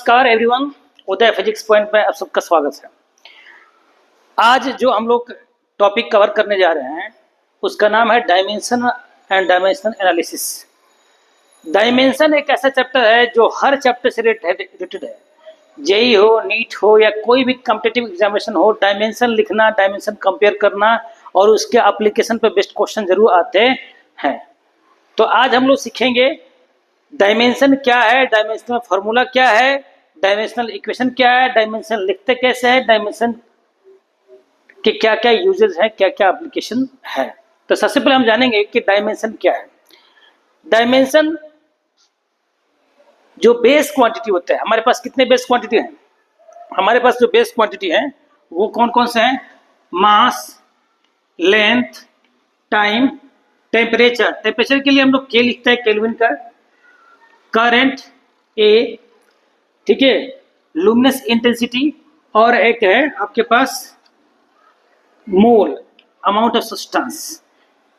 नमस्कार एवरीवन, उदय physics point में आप सबका स्वागत है। आज जो हम लोग टॉपिक कवर करने जा रहे हैं उसका नाम है dimension and dimensional analysis. Dimension एक ऐसा चैप्टर है जो हर चैप्टर से रिलेटेड है। जेई हो, नीट हो या कोई भी कॉम्पिटिटिव एग्जामिनेशन हो, डायमेंशन लिखना, डायमेंशन कंपेयर करना और उसके एप्लीकेशन पर बेस्ट क्वेश्चन जरूर आते हैं। तो आज हम लोग सीखेंगे डायमेंशन क्या है, डायमेंशनल फार्मूला क्या है, डायमेंशनल इक्वेशन क्या है, डायमेंशन लिखते कैसे है, डायमेंशन के क्या क्या यूजेस हैं, क्या क्या एप्लीकेशन है। तो सबसे पहले हम जानेंगे कि डायमेंशन क्या है। डायमेंशन जो बेस क्वांटिटी होता है, हमारे पास कितने बेस क्वांटिटी हैं? हमारे पास जो बेस क्वांटिटी है वो कौन कौन से हैं? मास, लेंथ, टाइम, टेम्परेचर। टेम्परेचर के लिए हम लोग के लिखते हैं, केल्विन का। करंट ए, ठीक है, लुमिनस इंटेंसिटी, और एक है आपके पास मोल, अमाउंट ऑफ सब्सटेंस।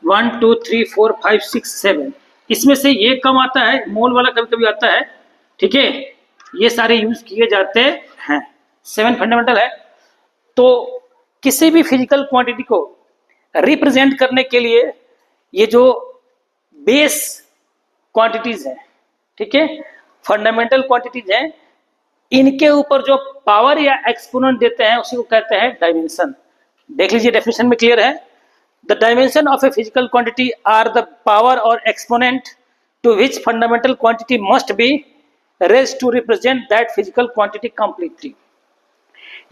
1 2 3 4 5 6 7, इसमें से ये कम आता है, मोल वाला कभी कभी आता है, ठीक है। ये सारे यूज किए जाते हैं। 7 फंडामेंटल है। तो किसी भी फिजिकल क्वांटिटी को रिप्रेजेंट करने के लिए ये जो बेस क्वांटिटीज हैं, ठीक है, फंडामेंटल क्वांटिटीज हैं, इनके ऊपर जो पावर या एक्सपोनेंट देते हैं उसी को कहते हैं डायमेंशन। देख लीजिए, डेफिनेशन में क्लियर है। The dimension of a physical quantity are the power और exponent to which fundamental quantity must be raised to represent that physical quantity completely.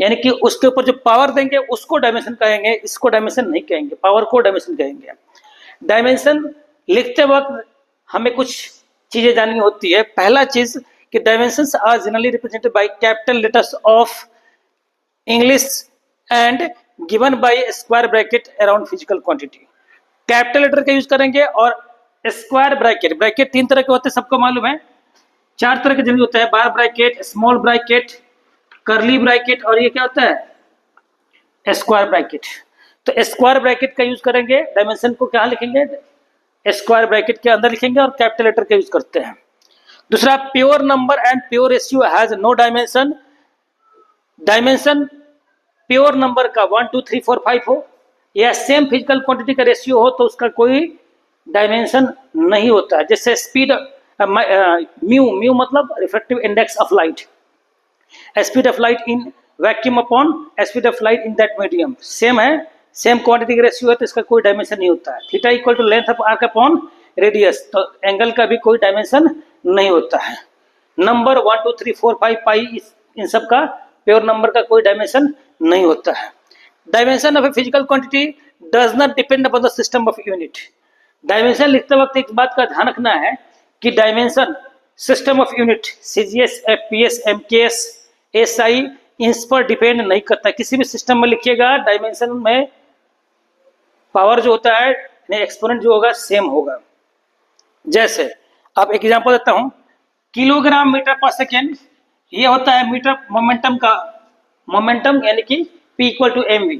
यानी कि उसके ऊपर जो पावर देंगे उसको डायमेंशन कहेंगे, इसको डायमेंशन नहीं कहेंगे, पावर को डायमेंशन कहेंगे। डायमेंशन लिखते वक्त हमें कुछ चीजें जाननी होती है। पहला चीज कि dimensions are generally represented by capital letters of English and given by square bracket around physical quantity. Capital letter का यूज करेंगे और स्क्वायर ब्रैकेट। ब्रैकेट 3 तरह के होते हैं, सबको मालूम है। 4 तरह के जनरली होते हैं, bar bracket, small bracket, curly bracket, और ये क्या होता है? Square bracket. तो स्क्वायर ब्रैकेट का यूज करेंगे, डायमेंशन को क्या लिखेंगे? स्क्वायर ब्रैकेट के अंदर लिखेंगे और कैपिटल लेटर का यूज करते हैं। दूसरा, pure number and pure ratio has no dimension. Dimension pure number का 1 2 3 4 5 हो या सेम फिजिकल क्वांटिटी का रेशियो हो तो उसका कोई डायमेंशन नहीं होता है। जैसे स्पीड, म्यू मतलब refractive index of light, speed of light in vacuum upon speed of light in that medium, same है, सेम क्वांटिटी का रेशियो है तो इसका कोई डायमेंशन नहीं होता है। Theta equal to length of arc upon radius, तो एंगल का भी कोई डायमेंशन नहीं होता है। नंबर 1 2 3 4 5 पाई, इन सब का प्योर नंबर का कोई डायमेंशन नहीं होता है। Dimension of a physical quantity does not depend upon the system of unit. Dimension लिखते वक्त एक बात का ध्यान रखना है कि dimension system of unit, CGS, FPS, MKS, SI, इन पर डिपेंड नहीं करता। किसी भी सिस्टम में लिखिएगा, डायमेंशन में पावर जो होता है, एक्सपोनेंट जो होगा सेम होगा। जैसे अब एक एग्जांपल देता हूं, किलोग्राम मीटर पर सेकेंड, ये होता है मीटर मोमेंटम का मोमेंटम, यानी कि P इक्वल टू mv,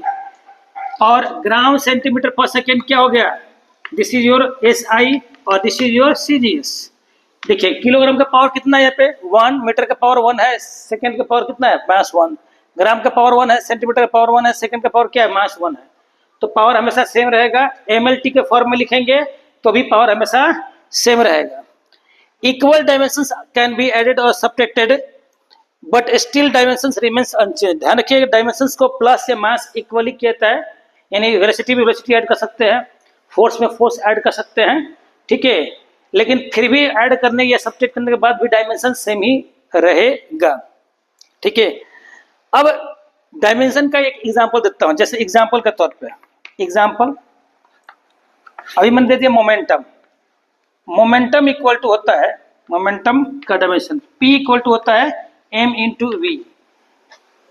और ग्राम सेंटीमीटर पर सेकेंड क्या हो गया? दिस इज योर SI और दिस इज योर CGS। देखिए, किलोग्राम का पावर कितना है यहाँ पे? 1, मीटर का पावर 1 है, सेकेंड का पावर कितना है? मास 1, ग्राम का पावर 1 है, सेंटीमीटर का पावर 1 है, सेकेंड का पावर क्या है? मास 1 है। तो पावर हमेशा सेम रहेगा। MLT के फॉर्म में लिखेंगे तो भी पावर हमेशा सेम रहेगा। Equal dimensions can be added और subtracted but still dimensions remains unchanged. ध्यान रखिए, डायमेंशंस को प्लस या मास इक्वली कहता है, यानी वेलोसिटी में वेलोसिटी ऐड कर सकते हैं, फोर्स में फोर्स ऐड कर सकते हैं, ठीक है, लेकिन फिर भी ऐड करने या सब्ट्रैक्ट करने के बाद भी डायमेंशन सेम ही रहेगा, ठीक है। अब डायमेंशन का एक एग्जांपल देता हूं। जैसे एग्जांपल के तौर पे, एग्जांपल अभी मैंने दे दिया मोमेंटम। मोमेंटम इक्वल टू होता है, मोमेंटम का डायमेंशन P इक्वल टू होता है m इंटू वी।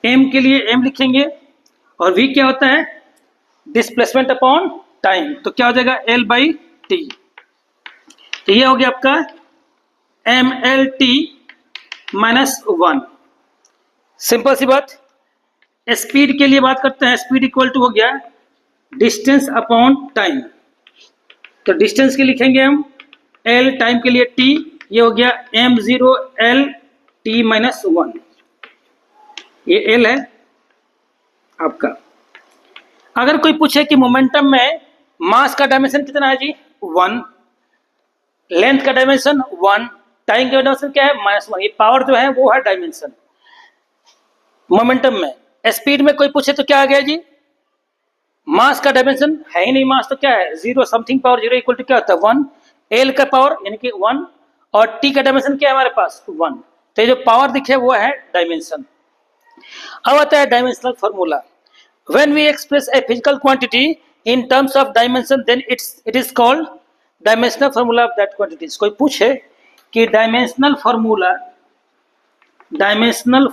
m के लिए m लिखेंगे और v क्या होता है? डिस्प्लेसमेंट अपॉन टाइम, तो क्या हो जाएगा? L by T. तो ये हो गया आपका MLT -1। सिंपल सी बात। स्पीड के लिए बात करते हैं, स्पीड इक्वल टू हो गया डिस्टेंस अपॉन टाइम, तो डिस्टेंस के लिखेंगे हम L, टाइम के लिए T, ये हो गया m0 L T-1, ये L है आपका। अगर कोई पूछे कि मोमेंटम में मास का डायमेंशन कितना है जी, 1, लेंथ का डायमेंशन 1, टाइम का डायमेंशन क्या है, -1, ये पावर जो है वो है डायमेंशन मोमेंटम में। स्पीड में कोई पूछे तो क्या आ गया जी, मास का डायमेंशन है ही नहीं, मास तो क्या है 0, समथिंग पावर 0 इक्वल टू क्या होता है 1, एल का पावर यानी कि 1, और टी का डायमेंशन क्या है हमारे पास 1, तो ये जो पावर दिखे वो है डायमेंशन। अब आता है dimensional formula. When we express a physical quantity in terms of dimension then it is called dimensional formula of that quantity. कोई पूछे कि डायमेंशनल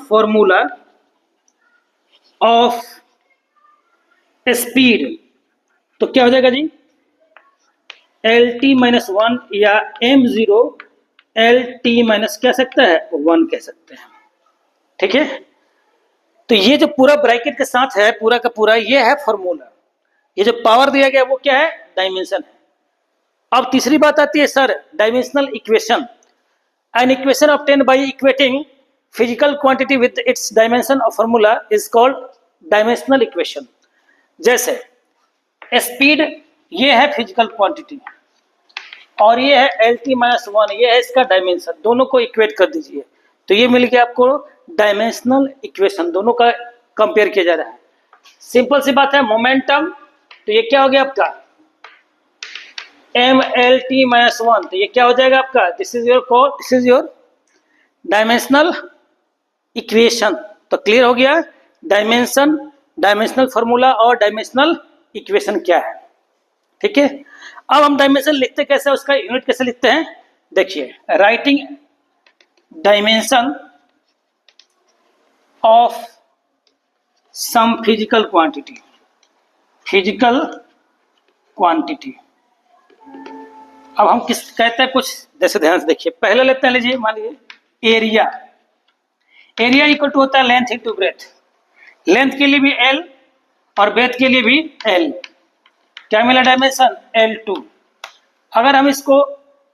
फॉर्मूला ऑफ स्पीड तो क्या हो जाएगा जी, LT-1 या m0 LT- कह सकता है 1 कह सकते हैं, ठीक है। तो ये जो पूरा ब्रैकेट के साथ है पूरा का पूरा ये है फॉर्मूला, ये जो पावर दिया गया वो क्या है, डायमेंशन है। अब तीसरी बात आती है sir dimensional equation. An equation obtained by equating physical quantity with its dimension और formula is called dimensional equation. जैसे स्पीड ये है फिजिकल क्वांटिटी और ये है LT-1, ये है इसका डायमेंशन, दोनों को इक्वेट कर दीजिए तो ये मिल गया आपको डायमेंशनल इक्वेशन, दोनों का कंपेयर किया जा रहा है। सिंपल सी बात है, मोमेंटम तो ये क्या हो गया आपका MLT-1, तो ये क्या हो जाएगा आपका, this is your dimensional equation. तो क्लियर हो गया डायमेंशनल फॉर्मूला और डायमेंशनल इक्वेशन क्या है, ठीक है। अब हम डायमेंशन लिखते कैसे, उसका यूनिट कैसे लिखते हैं, देखिए writing dimension of some physical quantity अब हम किस कहते हैं कुछ, जैसे ध्यान से देखिए, पहले लेते हैं, लीजिए मान लीजिए एरिया इक्वल टू होता है लेंथ इंटू ब्रेथ, लेंथ के लिए भी L और ब्रेथ के लिए भी L, क्या मिला डायमेंशन L2। अगर हम इसको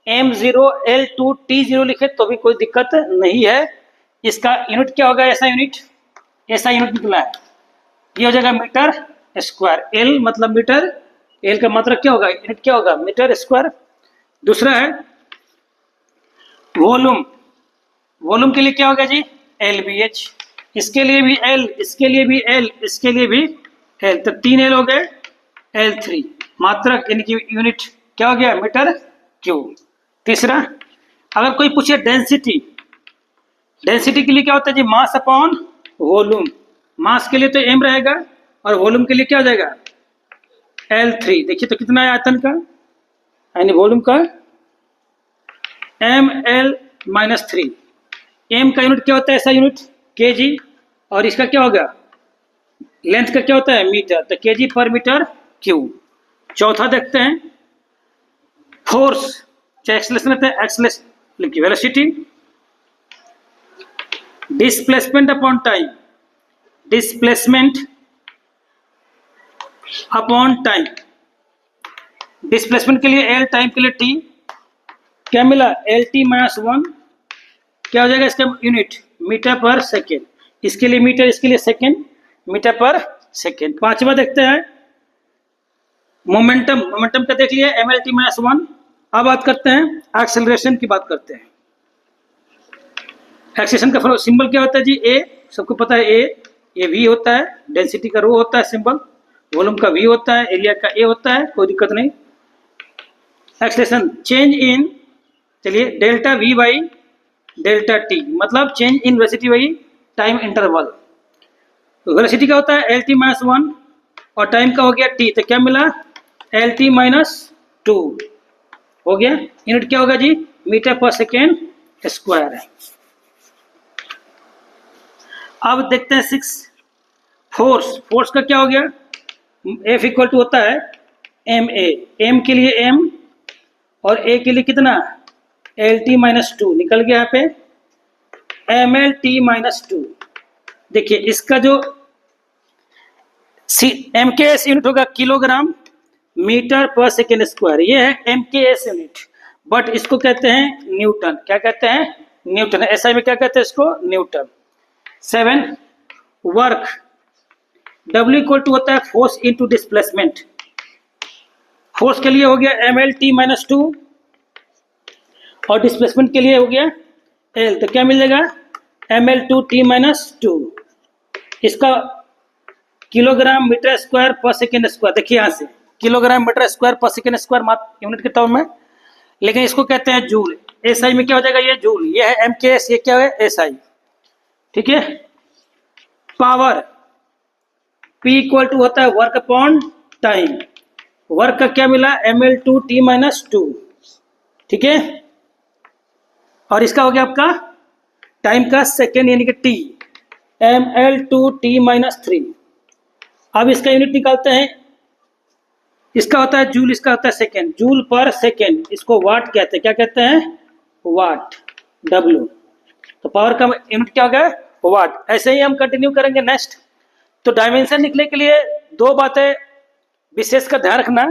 M0 L2 T0 लिखे तो भी कोई दिक्कत नहीं है, इसका यूनिट क्या होगा, ऐसा यूनिट निकला है, ये हो जाएगा मीटर स्क्वायर, L मतलब मीटर, L का मतलब क्या होगा, यूनिट क्या होगा मीटर स्क्वायर। दूसरा है वॉल्यूम के लिए क्या होगा जी LBH, इसके लिए भी L, इसके लिए भी L, इसके लिए भी L, तो 3 L हो गए L3, मात्रक यानी कि यूनिट क्या हो गया मीटर क्यूब। तीसरा अगर कोई पूछे डेंसिटी के लिए क्या होता है जी मास अपॉन वॉल्यूम, मास के लिए तो m रहेगा और वॉल्यूम के लिए क्या हो जाएगा L3। देखिए तो कितना है आयतन का यानी वॉल्यूम का ml-3, m का यूनिट क्या होता है, ऐसा यूनिट kg, और इसका क्या होगा लेंथ का क्या होता है मीटर, तो kg पर मीटर क्यूब। चौथा देखते हैं फोर्स, चाहे एक्सेलरेशन रहता है, एक्सेलरेशन की velocity, displacement upon time, displacement के लिए L, टाइम के लिए T, क्या मिला LT-1, क्या हो जाएगा इसका यूनिट मीटर पर सेकेंड, इसके लिए मीटर, इसके लिए सेकेंड, मीटर पर सेकेंड। पांचवा देखते हैं मोमेंटम का देख लिया MLT-1। अब बात करते हैं एक्सेलरेशन की, बात करते हैं एक्सेलरेशन का सिंबल क्या होता है जी A, सबको पता है A, ये V होता है, डेंसिटी का रो होता है सिंबल, वॉल्यूम का V होता है, एरिया का A होता है, कोई दिक्कत नहीं। एक्सेलरेशन चेंज इन, चलिए delta V by delta T, मतलब change in velocity by time interval. Velocity का होता है LT-1 और टाइम का हो गया T, तो क्या मिला LT-2 हो गया, यूनिट क्या होगा जी मीटर पर सेकेंड स्क्वायर है। अब देखते हैं 6 फोर्स का क्या हो गया, F इक्वल टू होता है MA, M के लिए M और A के लिए कितना LT-2, निकल गया यहाँ पे MLT-2। देखिए इसका जो MKS यूनिट होगा किलोग्राम मीटर पर सेकेंड स्क्वायर, ये है MKS यूनिट, बट इसको कहते हैं न्यूटन, क्या कहते हैं न्यूटन। एसआई में क्या कहते हैं इसको? Newton. 7 work, W equal to होता है फोर्स इनटू डिस्प्लेसमेंट। फोर्स के लिए हो गया mL_t-2 और डिस्प्लेसमेंट के लिए हो गया L, तो क्या मिलेगा? mL2t-2। इसका किलोग्राम मीटर स्क्वायर पर सेकेंड स्क्वायर, देखिए यहाँ से किलोग्राम मीटर स्क्वायर पर सेकेंड स्क्वायर मात्र यूनिट के टर्म में, लेकिन इसको कहते हैं जूल। एसआई में क्या हो जाएगा? ये जूल, ये है MKS, ये क्या है? एसआई। ठीक है। पावर P इक्वल टू होता है वर्क अपॉन टाइम। वर्क का क्या मिला? mL2t-2। ठीक है। और इसका हो गया आपका टाइम का सेकेंड यानी कि T, mL2t-3। अब इसका यूनिट निकालते हैं। इसका होता है जूल, इसका होता है सेकेंड, जूल पर सेकेंड। इसको वाट कहते हैं। क्या कहते हैं? वाट, W। तो पावर का यूनिट क्या हो गया? वाट। ऐसे ही हम कंटिन्यू करेंगे नेक्स्ट। तो डायमेंशन निकलने के लिए दो बातें विशेष का ध्यान रखना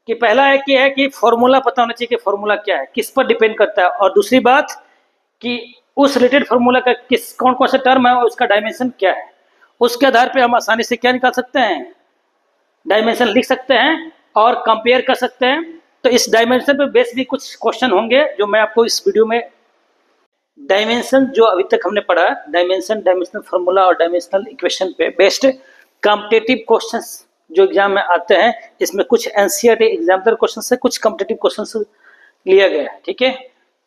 कि पहला है कि फॉर्मूला पता होना चाहिए कि फॉर्मूला क्या है, किस पर डिपेंड करता है, और दूसरी बात कि उस रिलेटेड फॉर्मूला का कौन कौन सा टर्म है और उसका डायमेंशन क्या है। उसके आधार पे हम आसानी से क्या निकाल सकते हैं? डायमेंशन लिख सकते हैं और कंपेयर कर सकते हैं। तो इस डायमेंशन पे बेस भी कुछ क्वेश्चन होंगे जो मैं आपको इस वीडियो में, डायमेंशन जो अभी तक हमने पढ़ा, डायमेंशन, डायमेंशनल फार्मूला और डायमेंशनल इक्वेशन पे बेस्ड कॉम्पिटिटिव क्वेश्चंस जो एग्जाम में आते हैं, इसमें कुछ एनसीईआरटी एग्जामिनर क्वेश्चन से, कुछ कॉम्पिटिटिव क्वेश्चन लिया गया है। ठीक है।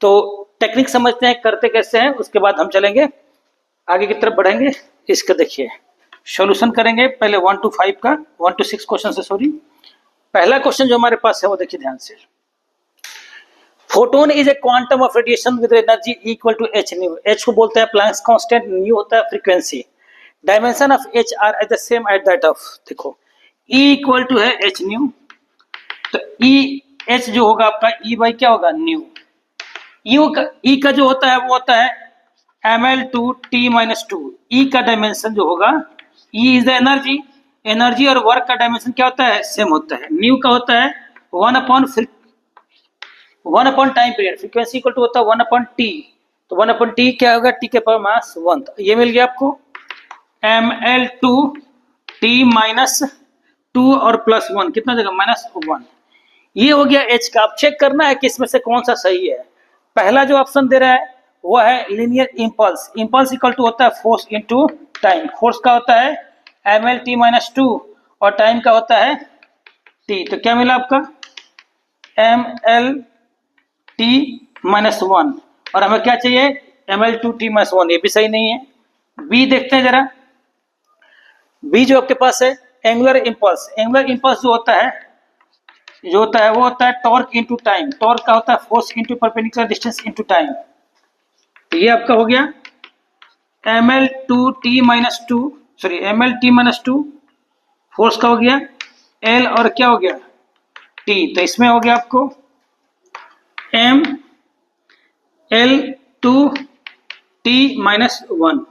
तो टेक्निक समझते हैं करते कैसे हैं, उसके बाद हम चलेंगे आगे की तरफ बढ़ेंगे। इसका देखिए सॉल्यूशन करेंगे पहले 1 to 5 का, 1 to 6 क्वेश्चन से, सॉरी। पहला क्वेश्चन जो हमारे पास है वो देखिए ध्यान से। Photon is a quantum of radiation with energy equal to h nu. h को बोलते हैं प्लैंक्स कांस्टेंट, न्यू होता है frequency. Dimension of h are at the same at that of, देखो E इक्वल टू है h न्यू, तो E h जो होगा आपका E बाई क्या होगा? न्यू। E का जो होता है वो होता है mL2t-2। E का डायमेंशन जो होगा, E is the energy, energy और वर्क का डायमेंशन क्या होता है? सेम होता है। न्यू का होता है 1 upon time period, frequency equal to होता है 1 अपॉन टी, तो 1 अपॉन टी क्या होगा? टी के पावर मास 1। तो ये मिल गया आपको mL2t-2 और +1 कितना जगह? -1। ये हो गया h का। अब चेक करना है कि इसमें से कौन सा सही है। पहला जो ऑप्शन दे रहा है वो है linear impulse. Impulse equal to होता है फोर्स इनटू टाइम। फोर्स का होता है mL_t-2 और टाइम का होता है t। तो क्या मिला आपका? mL_t-1 और हमें क्या चाहिए? mL2t-1। ये भी सही नहीं है। बी देखते हैं जरा। बी जो आपके पास है एंगुलर इंपल्स। एंगुलर इंपल्स जो होता है वो होता है टॉर्क इनटू टाइम। टॉर्क का होता है force into perpendicular distance into time. तो ये आपका हो गया mL2, फोर्स का हो गया L और क्या हो गया? T। तो इसमें हो गया आपको mL2t-1।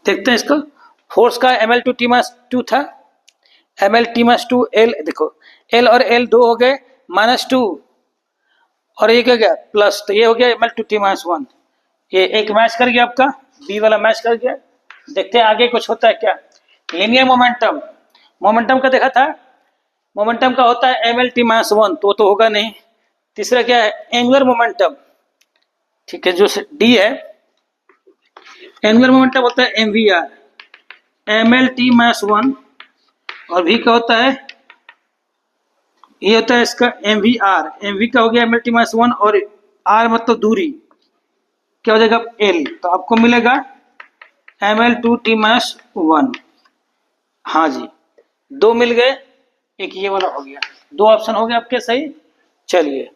देखते हैं इसको। फोर्स का mL2t-2 था, mL_t-2 L, देखो L और L दो हो गए -2 और ये क्या गया प्लस, तो ये हो गया mL2t-1। ये एक मैच कर गया आपका, बी वाला मैच कर गया। देखते हैं आगे कुछ होता है क्या। लीनियर मोमेंटम, मोमेंटम का देखा था, मोमेंटम का होता है mL_t-1, तो होगा नहीं। तीसरा क्या है? Angular momentum. ठीक है, जो डी है एंगुलर मोमेंटम होता है mvr, mL_t-1 और v का होता है, ये होता है इसका mvr। mv का हो गया mL_t-1 और r मतलब दूरी, क्या हो जाएगा? l। तो आपको मिलेगा mL2t-1। हाँ जी, दो मिल गए, एक ये वाला हो गया। दो ऑप्शन हो गए आपके सही। चलिए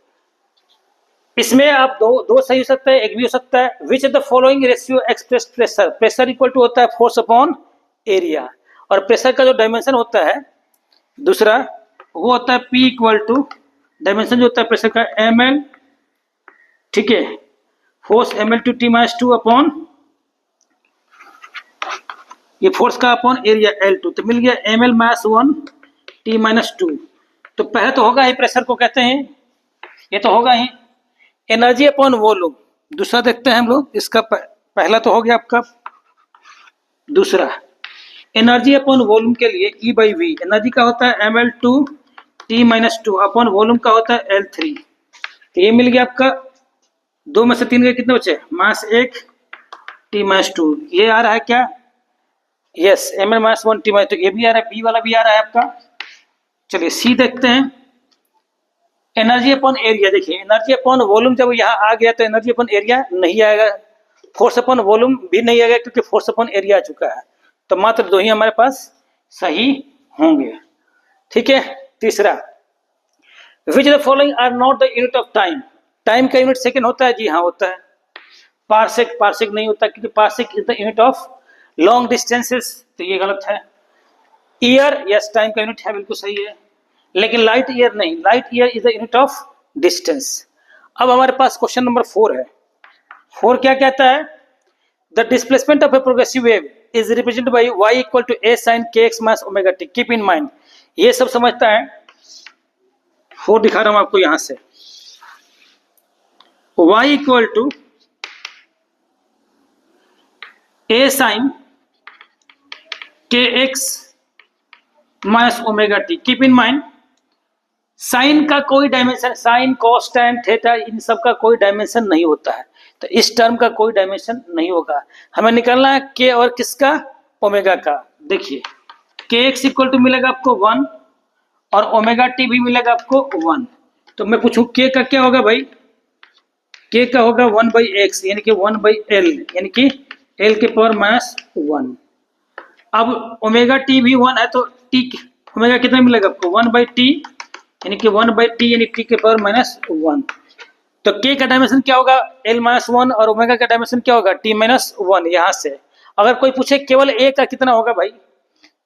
इसमें आप दो सही हो सकता है, एक भी हो सकता है। Which of the following ratio express pressure. Pressure equal to होता है फोर्स अपॉन एरिया, और प्रेशर का जो डायमेंशन होता है दूसरा वो होता है P इक्वल टू, डायमेंशन जो होता है प्रेशर का mL, ठीक है, फोर्स mL2t-2 अपॉन ये फोर्स का अपॉन एरिया L2। तो मिल गया mL-1t-2। तो पहले तो होगा ही, प्रेशर को कहते हैं, ये तो होगा ही। एनर्जी अपॉन वॉल्यूम, दूसरा देखते हैं हम लोग। इसका पहला तो हो गया आपका। दूसरा, एनर्जी अपॉन वॉल्यूम के लिए E बाई वी, एनर्जी का होता है ml2T-2 अपॉन वॉल्यूम का होता है L3। तो ये मिल गया आपका। 2 में से 3 के कितने बचे? मास 1 T-2। ये आ रहा है क्या? Yes, ml-1 T-2। तो ये भी आ रहा है, बी वाला भी आ रहा है आपका। चलिए सी देखते हैं। एनर्जी अपॉन एरिया, देखिए एनर्जी अपॉन वॉल्यूम जब यहाँ आ गया तो एनर्जी अपॉन एरिया नहीं आएगा, फोर्स अपॉन वॉल्यूम भी नहीं आएगा क्योंकि फोर्स अपॉन एरिया आ चुका है। तो मात्र 2 ही हमारे पास सही होंगे। ठीक है। तीसरा, which the following are not the unit of time, time का यूनिट सेकेंड होता है? जी हाँ होता है। पार्सेक, पार्सेक नहीं होता क्योंकि parsec is the unit of long distances, तो ये गलत है। ईयर, यस टाइम का यूनिट है, बिल्कुल सही है, लेकिन लाइट ईयर नहीं, light year is the unit of distance. अब हमारे पास क्वेश्चन नंबर 4 है। 4 क्या कहता है? The displacement of a progressive wave is represented by y equal to a sin kx minus omega t। Keep in mind, ये सब समझता है। 4 दिखा रहा हूं आपको यहां से। y equal to a sin kx minus omega t. Keep in mind, sine का कोई dimension, sine cos tan theta इन सब का कोई डायमेंशन नहीं होता है, तो इस टर्म का कोई डायमेंशन नहीं होगा। हमें निकालना है के और किसका? ओमेगा का। देखिए के एक्स इक्वल टू मिलेगा आपको 1 और ओमेगा टी भी मिलेगा आपको 1। तो मैं पूछूं के का क्या होगा भाई? के का होगा 1 बाई एक्स यानी कि 1 बाई एल, यानी कि एल के पावर माइनस 1। अब ओमेगा टी भी 1 है तो टी ओमेगा कितना मिलेगा आपको? 1 बाई टी यानी कि 1 बाई टी यानी टी के पावर माइनस 1। तो के का डायमेंशन क्या होगा? एल माइनस 1 और ओमेगा का डायमेंशन क्या होगा? T minus 1। यहाँ से अगर कोई पूछे केवल ए का कितना होगा भाई,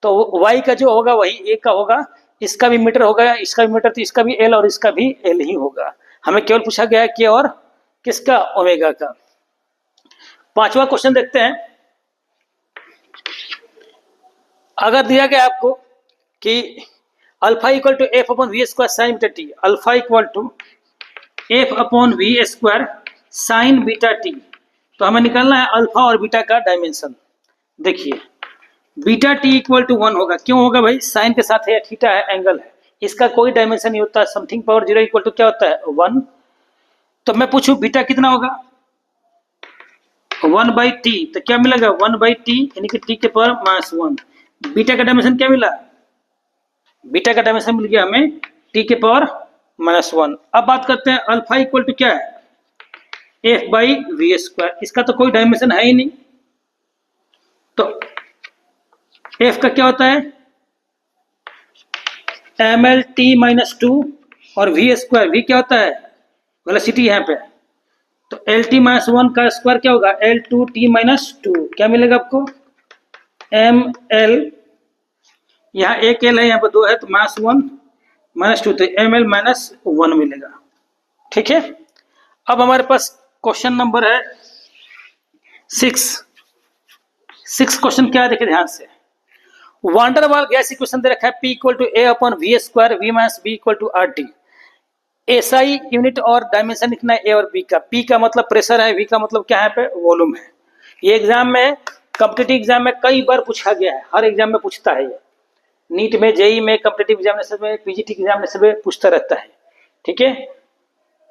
तो वाई का जो होगा वही ए का होगा। इसका भी मीटर होगा, इसका भी मीटर, तो इसका भी एल और इसका भी एल ही होगा। हमें केवल पूछा गया है के और किसका? ओमेगा का। 5वां क्वेश्चन देखते हैं। अगर दिया गया आपको कि alpha equal to F upon V square sine beta T, alpha equal to F upon V square sine beta T, तो हमें निकालना है अल्फा और बीटा का डायमेंशन। देखिए बीटा टी इक्वल टू 1 होगा, क्यों होगा भाई? साइन के साथ है, थीटा है, एंगल है, इसका कोई डायमेंशन नहीं होता। समथिंग पावर 0 इक्वल टू क्या होता है? 1। तो मैं पूछूं बीटा कितना होगा? 1 बाई टी, तो क्या मिलेगा? 1 बाई टी यानी कि टी के पावर माइनस 1। बीटा का डायमेंशन क्या मिला? बीटा का डायमेंशन मिल गया हमें टी के पावर माइनस 1। अब बात करते हैं अल्फा इक्वल टू क्या है? एफ बाई वी स्क्वायर, इसका तो कोई डायमेंशन है ही नहीं। तो एफ का क्या होता है? एम एल टी माइनस 2 और वी स्क्वायर, वी क्या होता है? वेलोसिटी यहाँ पे। तो एल टी माइनस 1 का स्क्वायर क्या होगा? L two T minus 2। क्या मिलेगा आपको? एम एल, यहाँ एक एल है, यहाँ पर 2 है, तो माइनस 1 माइनस 2, तो एम एल माइनस 1 मिलेगा। ठीक है। अब हमारे पास क्वेश्चन नंबर है 6 क्वेश्चन क्या है देखिए ध्यान से। वांडरवाल गैस इक्वेशन दे रखा है P equal to A upon V square V minus B equal to R T. SI unit और डायमेंशन लिखना है ए और बी का। P का मतलब प्रेशर है, V का मतलब क्या है पे? वॉल्यूम है। ये एग्जाम में, कॉम्पिटिटिव एग्जाम में कई बार पूछा गया है, हर एग्जाम में पूछता है ये। नीट में, जेई में, कॉम्पिटिटिव एग्जामिनेशन में, पीजीटी एग्जामिनेशन में पूछता रहता है। ठीक है।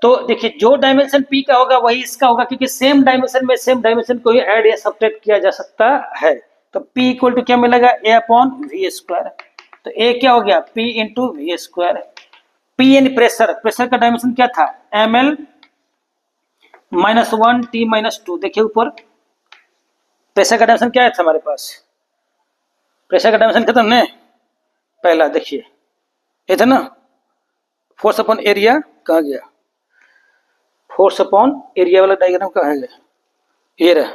तो देखिए जो डायमेंशन P का होगा वही इसका होगा, क्योंकि सेम डायमेंशन में सेम डायमेंशन को ही ऐड या सब्ट्रैक्ट किया जा सकता है। तो P इक्वल टू क्या मिलेगा? A upon V square. तो ए क्या हो गया? P into V square. P यानी प्रेशर, प्रेशर का डायमेंशन क्या था? M L minus 1 T minus 2। देखिए ऊपर प्रेशर का डायमेंशन क्या है था हमारे पास? प्रेशर का डायमेंशन खत्म है पहला, देखिए ये था ना, फोर्स अपॉन एरिया कहाँ गया? फोर्स अपॉन एरिया वाला डायग्राम कहाँ है? ये रहा,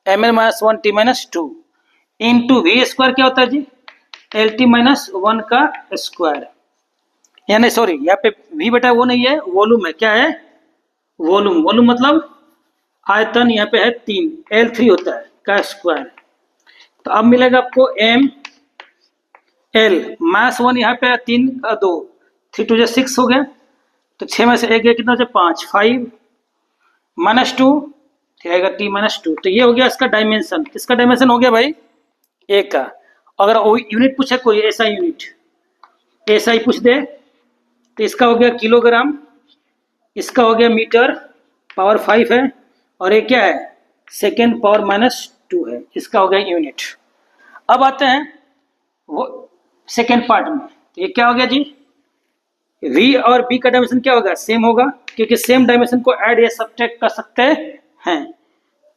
M L minus 1 T minus 2 into V square क्या होता है जी? एल टी माइनस 1 का स्क्वायर। यानी सॉरी, यहाँ पे वी बेटा वो नहीं है, वॉल्यूम है। क्या है? वॉल्यूम। वॉल्यूम मतलब आयतन, यहाँ पे है 3, L3 होता है का स्क्वायर। तो अब मिलेगा आपको एम एल माइनस 1, यहाँ पे 3 का 2, 3 2 6 हो गया, तो 6 में से 1 गया, कितना हो? 5, 5 -2 ठीक आएगा t-2। तो ये हो गया इसका डायमेंशन। किसका डायमेंशन हो गया भाई? ए का। अगर वो यूनिट पूछे कोई ऐसा यूनिट, ऐसा ही पूछ दे तो इसका हो गया किलोग्राम, इसका हो गया मीटर पावर 5 है, और ये क्या है? सेकेंड पावर -2 है। इसका हो गया यूनिट। अब आते हैं वो सेकेंड पार्ट में। तो ये क्या हो गया जी? v और b का डायमेंशन क्या होगा? सेम होगा, क्योंकि सेम डायमेंशन को ऐड या सब्ट्रैक्ट कर सकते हैं।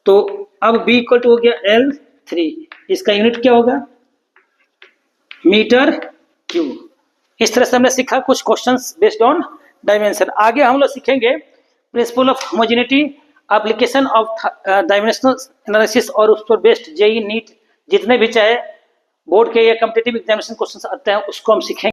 तो अब b इक्वल टू हो गया L3। इसका यूनिट क्या होगा? Metre cube. इस तरह से हमने सीखा कुछ क्वेश्चंस बेस्ड ऑन डायमेंशन। आगे हम लोग सीखेंगे principle of homogeneity, application of dimensional analysis, और उस पर बेस्ड जेई नीट जितने भी चाहे बोर्ड के या कॉम्पिटिटिव एग्जामिनेशन क्वेश्चंस आते हैं उसको हम सीखेंगे।